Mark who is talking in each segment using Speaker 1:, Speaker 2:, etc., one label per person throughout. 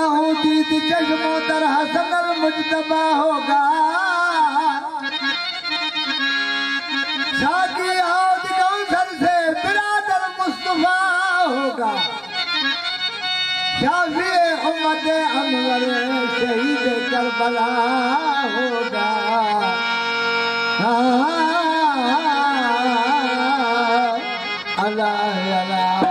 Speaker 1: चश्मो तरह सनर मुजतबा होगा शाकी हौद कौसर से बिरादर मुस्तफा होगा शाफी उम्मत अनवर शहीद करबला होगा अल्लाह अल्लाह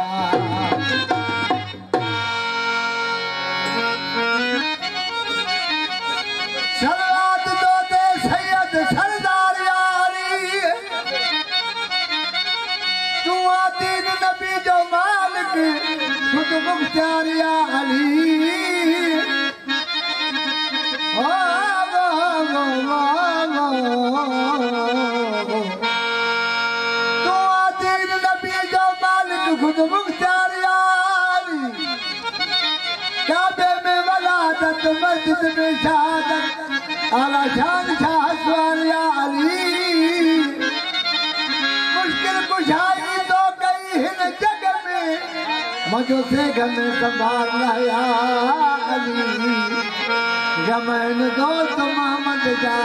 Speaker 1: सलात दो दे सैयद सरदार यारी तू दीन नबी जो मालिक खुद मुख्तार या अली तू दीन नबी जो मालिक खुद मुख्तार या अली काबे में वलादत मस्जिद में शहादत आला शान शाह या अली मुश्किल कुशाई तो गई हिन जग में मजो से गम संभाल या अली गमन दोस्त मोहम्मद जा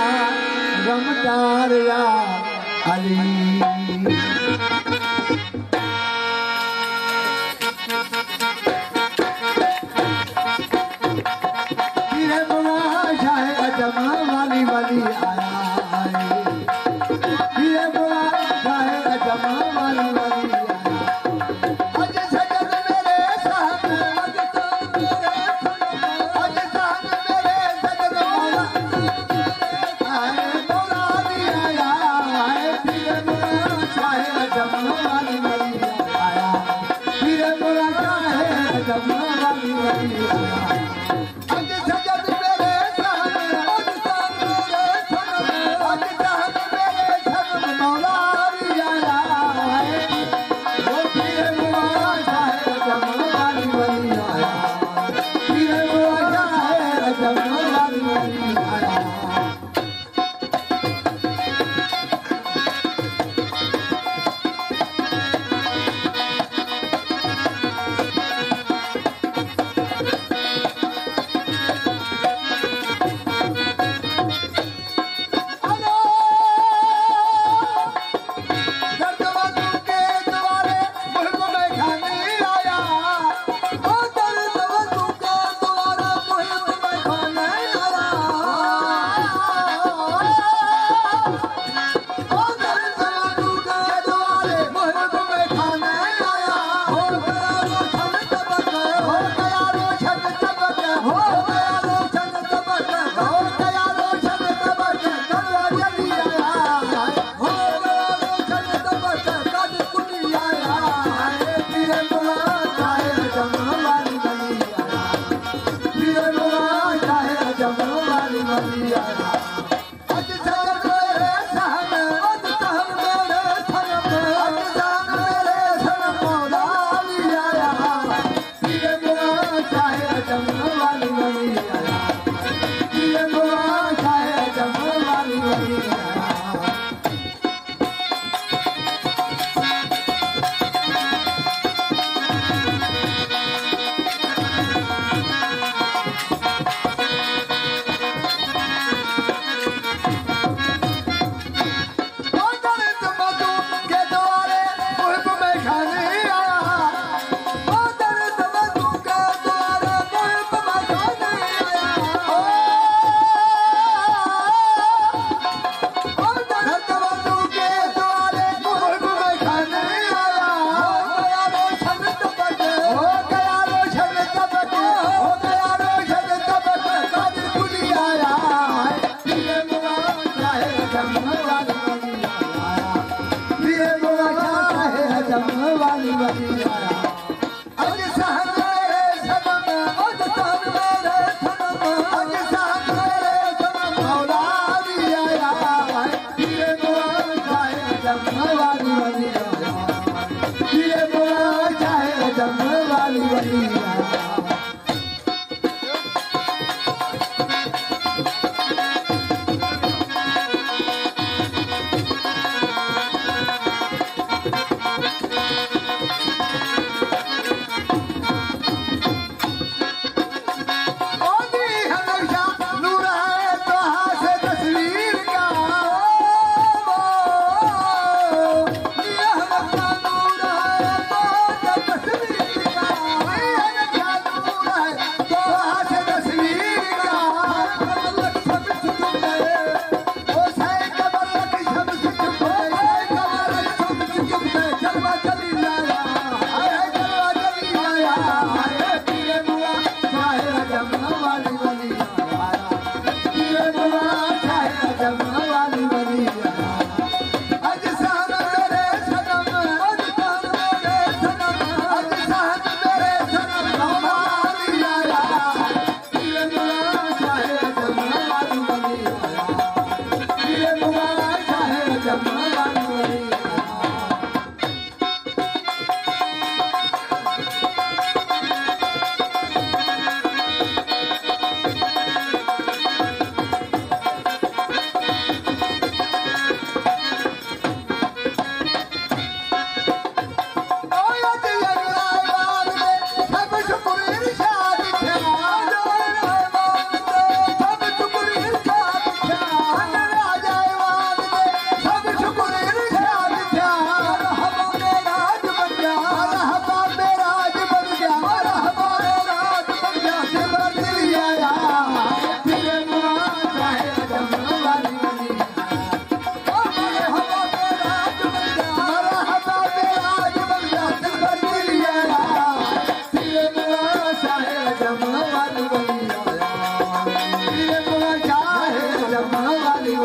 Speaker 1: गमदार या अली मौला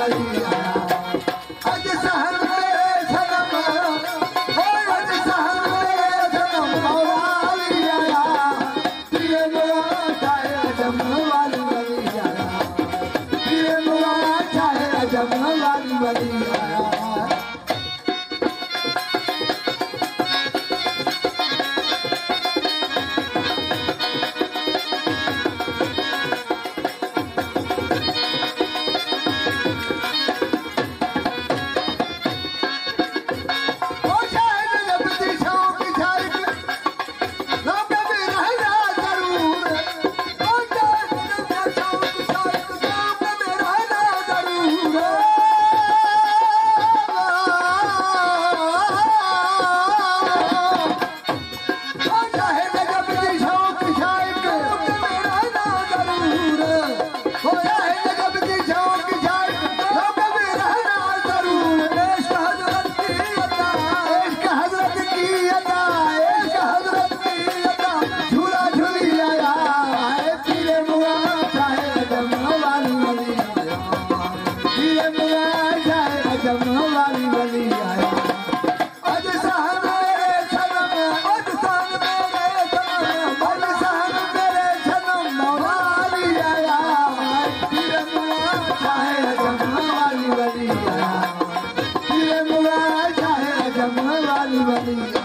Speaker 1: वाली आया अज सहन मेरे सनम अज सहन मेरे सनम मौलाली आया तेरे मुआ चाहे अजम वाली वली आया तेरे मुआ चाहे अजम वाली वली आया वाली वली आया अज सहन मेरे सनम अज सहन मेरे सनम अज सहन मेरे सनम मौलाली आया तेरे मुआ चाहे अजम वाली वली आया तेरे मुआ चाहे अजम वाली वली